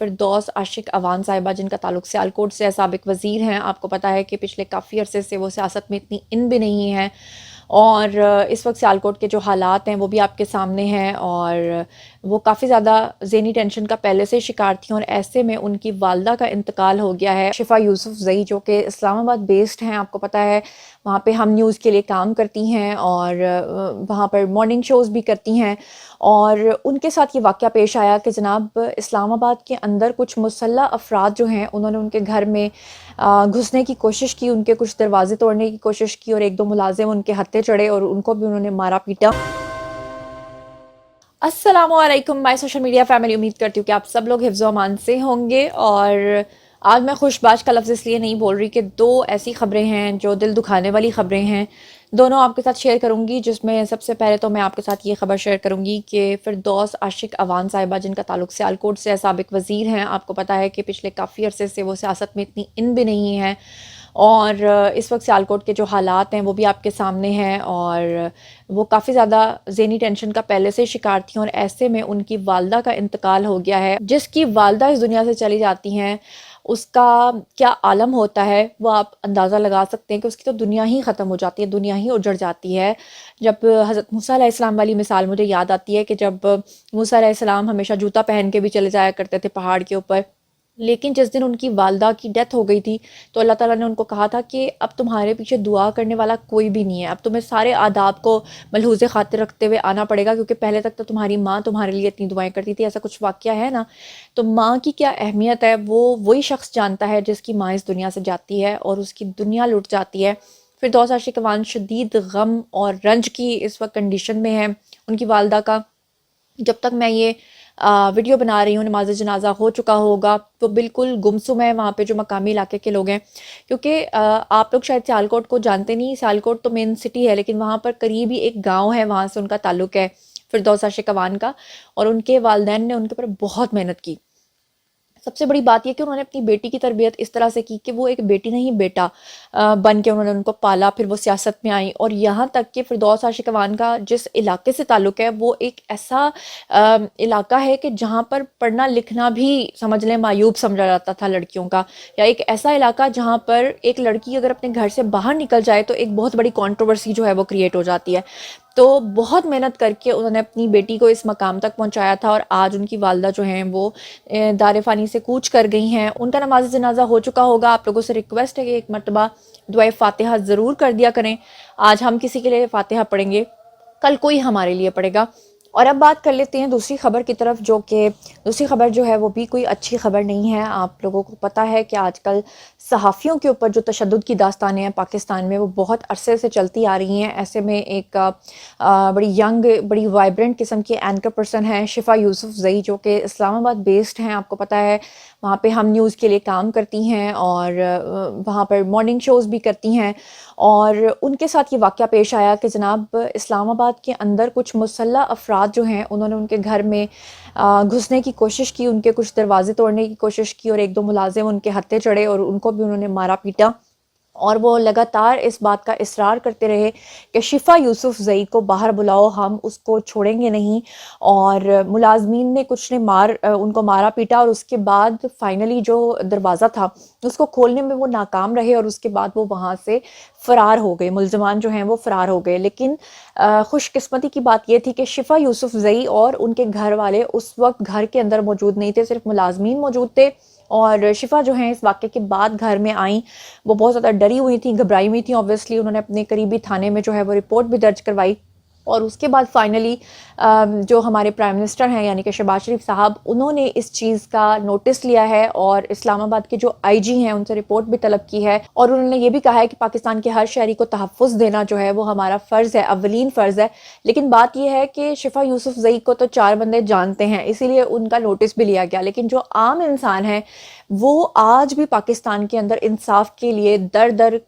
फिरदौस आशिक अवान साहिबा, जिनका ताल्लुक सियालकोट से है, साबिक वज़ीर हैं। आपको पता है कि पिछले काफ़ी अरसे से वो सियासत में इतनी इन भी नहीं हैं, और इस वक्त सियालकोट के जो हालात हैं वो भी आपके सामने हैं, और वो काफ़ी ज़्यादा ज़हनी टेंशन का पहले से शिकार थी, और ऐसे में उनकी वालदा का इंतकाल हो गया है। शिफा यूसुफ ज़ई, जो कि इस्लामाबाद बेस्ड हैं, आपको पता है वहाँ पे हम न्यूज़ के लिए काम करती हैं, और वहाँ पर मॉर्निंग शोज़ भी करती हैं। और उनके साथ ये वाक़या पेश आया कि जनाब इस्लामाबाद के अंदर कुछ मुसल्लह अफराद जो हैं उन्होंने उनके घर में घुसने की कोशिश की, उनके कुछ दरवाजे तोड़ने की कोशिश की, और एक दो मुलाजिम उनके हत्थे चढ़े और उनको भी उन्होंने मारा पीटा। अस्सलामुअलैकुम माय सोशल मीडिया फैमिली, उम्मीद करती हूँ कि आप सब लोग हिफ्ज़ व अमान से होंगे। और आज मैं खुशबाश का लफ्ज़ इसलिए नहीं बोल रही कि दो ऐसी ख़बरें हैं जो दिल दुखाने वाली ख़बरें हैं, दोनों आपके साथ शेयर करूँगी। जिसमें सबसे पहले तो मैं आपके साथ ये ख़बर शेयर करूँगी कि फिरदौस आशिक अवान साहिबा, जिनका ताल्लुक सियालकोट से है, साबिक वज़ीर हैं। आपको पता है कि पिछले काफ़ी अरसे से वो सियासत में इतनी इन भी नहीं हैं, और इस वक्त सियालकोट के जो हालात हैं वो भी आपके सामने हैं, और वो काफ़ी ज़्यादा ज़हनी टेंशन का पहले से शिकार थी, और ऐसे में उनकी वालदा का इंतकाल हो गया है। जिसकी वालदा इस दुनिया से चली जाती हैं उसका क्या आलम होता है वो आप अंदाज़ा लगा सकते हैं कि उसकी तो दुनिया ही ख़त्म हो जाती है, दुनिया ही उजड़ जाती है। जब हज़रत मूसा अलैहिस्सलाम वाली मिसाल मुझे याद आती है कि जब मूसा अलैहिस्सलाम हमेशा जूता पहन के भी चले जाया करते थे पहाड़ के ऊपर, लेकिन जिस दिन उनकी वालदा की डेथ हो गई थी तो अल्लाह ताला ने उनको कहा था कि अब तुम्हारे पीछे दुआ करने वाला कोई भी नहीं है, अब तुम्हें सारे आदाब को मलहूज़ खातिर रखते हुए आना पड़ेगा, क्योंकि पहले तक तो तुम्हारी माँ तुम्हारे लिए इतनी दुआएं करती थी। ऐसा कुछ वाक़या है ना। तो माँ की क्या अहमियत है वो वही शख्स जानता है जिसकी माँ इस दुनिया से जाती है और उसकी दुनिया लुट जाती है। फिरदौस आशिक अवान शदीद गम और रंज की इस वक्त कंडीशन में है उनकी वालदा का। जब तक मैं ये वीडियो बना रही हूँ नमाज जनाजा हो चुका होगा, तो बिल्कुल गुमसुम है वहाँ पे जो मकामी इलाके के लोग हैं। क्योंकि आप लोग शायद सियालकोट को जानते नहीं, सियालकोट तो मेन सिटी है, लेकिन वहाँ पर करीब ही एक गांव है, वहाँ से उनका ताल्लुक है फिरदौस आशिक अवान का। और उनके वालिदैन ने उनके ऊपर बहुत मेहनत की। सबसे बड़ी बात यह कि उन्होंने अपनी बेटी की तरबियत इस तरह से की कि वो एक बेटी नहीं बेटा बन के उन्होंने उनको पाला। फिर वो सियासत में आई, और यहाँ तक कि फिरदौस आशिक अवान का जिस इलाके से ताल्लुक़ है वो एक ऐसा इलाका है कि जहाँ पर पढ़ना लिखना भी समझ लें मायूब समझा जाता था लड़कियों का, या एक ऐसा इलाका जहाँ पर एक लड़की अगर अपने घर से बाहर निकल जाए तो एक बहुत बड़ी कंट्रोवर्सी जो है वो क्रिएट हो जाती है। तो बहुत मेहनत करके उन्होंने अपनी बेटी को इस मकाम तक पहुंचाया था, और आज उनकी वालदा जो हैं वो दार फ़ानी से कूच कर गई हैं। उनका नमाज जनाजा हो चुका होगा। आप लोगों से रिक्वेस्ट है कि एक मरतबा दुआए फ़ातिहा ज़रूर कर दिया करें। आज हम किसी के लिए फ़ातिहा पढ़ेंगे, कल कोई हमारे लिए पढ़ेगा। और अब बात कर लेते हैं दूसरी खबर की तरफ, जो कि दूसरी खबर जो है वो भी कोई अच्छी खबर नहीं है। आप लोगों को पता है कि आजकल सहाफ़ियों के ऊपर जो तशद्दुद की दास्तानें हैं पाकिस्तान में वो बहुत अरसे से चलती आ रही हैं। ऐसे में एक बड़ी यंग बड़ी वाइब्रेंट किस्म की एंकर पर्सन है शिफा यूसुफ ज़ई, जो कि इस्लामाबाद बेस्ड हैं। आपको पता है वहाँ पे हम न्यूज़ के लिए काम करती हैं, और वहाँ पर मॉर्निंग शोज़ भी करती हैं। और उनके साथ ये वाक़या पेश आया कि जनाब इस्लामाबाद के अंदर कुछ मुसल्लह अफराद जो हैं उन्होंने उनके घर में घुसने की कोशिश की, उनके कुछ दरवाजे तोड़ने की कोशिश की, और एक दो मुलाजिम उनके हत्थे चढ़े और उनको भी उन्होंने मारा पीटा। और वो लगातार इस बात का इसरार करते रहे कि शिफा यूसुफ ज़ई को बाहर बुलाओ, हम उसको छोड़ेंगे नहीं। और मुलाजमीन ने कुछ ने उनको मारा पीटा, और उसके बाद फाइनली जो दरवाज़ा था उसको खोलने में वो नाकाम रहे, और उसके बाद वो वहाँ से फ़रार हो गए। मुलजमान जो हैं वो फ़रार हो गए। लेकिन खुशकिस्मती की बात ये थी कि शिफा यूसुफ ज़ई और उनके घर वाले उस वक्त घर के अंदर मौजूद नहीं थे, सिर्फ मुलाजमीन मौजूद थे। और शिफा जो है इस वाक़े के बाद घर में आई, वो बहुत ज़्यादा डरी हुई थी, घबराई हुई थी। ऑब्वियसली उन्होंने अपने करीबी थाने में जो है वो रिपोर्ट भी दर्ज करवाई। और उसके बाद फाइनली जो हमारे प्राइम मिनिस्टर हैं यानी कि शहबाज शरीफ साहब, उन्होंने इस चीज़ का नोटिस लिया है, और इस्लामाबाद के जो आईजी हैं उनसे रिपोर्ट भी तलब की है। और उन्होंने ये भी कहा है कि पाकिस्तान के हर शहरी को तहफ़्फ़ुज़ देना जो है वो हमारा फ़र्ज़ है, अव्वलीन फ़र्ज़ है। लेकिन बात यह है कि शिफा यूसुफ ज़ई को तो 4 बंदे जानते हैं, इसीलिए उनका नोटिस भी लिया गया। लेकिन जो आम इंसान है वो आज भी पाकिस्तान के अंदर इंसाफ के लिए दर दर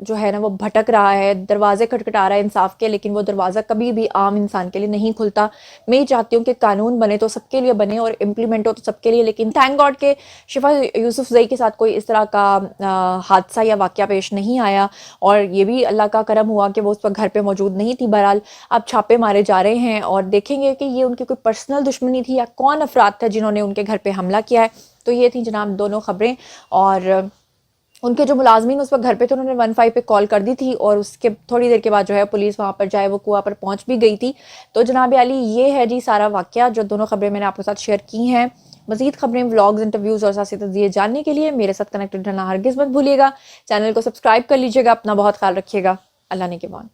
جو ہے نا وہ بھٹک رہا ہے، دروازے کھٹکھٹا رہا ہے انصاف کے، لیکن وہ دروازہ کبھی بھی عام انسان کے لیے نہیں کھلتا۔ میں یہ چاہتی ہوں کہ قانون بنے تو سب کے لیے بنے اور امپلیمنٹ ہو تو سب کے لیے، لیکن تھینک گاڈ کہ شفا یوسف زئی کے ساتھ کوئی اس طرح کا حادثہ یا واقعہ پیش نہیں آیا، اور یہ بھی اللہ کا کرم ہوا کہ وہ اس وقت گھر پہ موجود نہیں تھی۔ بہرحال اب چھاپے مارے جا رہے ہیں اور دیکھیں گے کہ یہ ان کی کوئی پرسنل دشمنی تھی یا کون افراد تھا جنہوں نے ان کے گھر پہ حملہ کیا ہے۔ تو یہ تھیں جناب دونوں خبریں، اور ان کے جو ملازمین اس وقت گھر پہ تھے انہوں نے 15 پہ کال کر دی تھی، اور اس کے تھوڑی دیر کے بعد جو ہے پولیس وہاں پر جائے وہ کنواں پر پہنچ بھی گئی تھی۔ تو جناب علی یہ ہے جی سارا واقعہ، جو دونوں خبریں میں نے آپ کے ساتھ شیئر کی ہیں۔ مزید خبریں، ولاگز، انٹرویوز اور سیاسی تجزیے جاننے کے لیے میرے ساتھ کنیکٹڈ رہنا ہرگز مت بھولیے گا۔ چینل کو سبسکرائب کر لیجیے گا، اپنا بہت خیال رکھیے گا۔ اللہ نے کے مان۔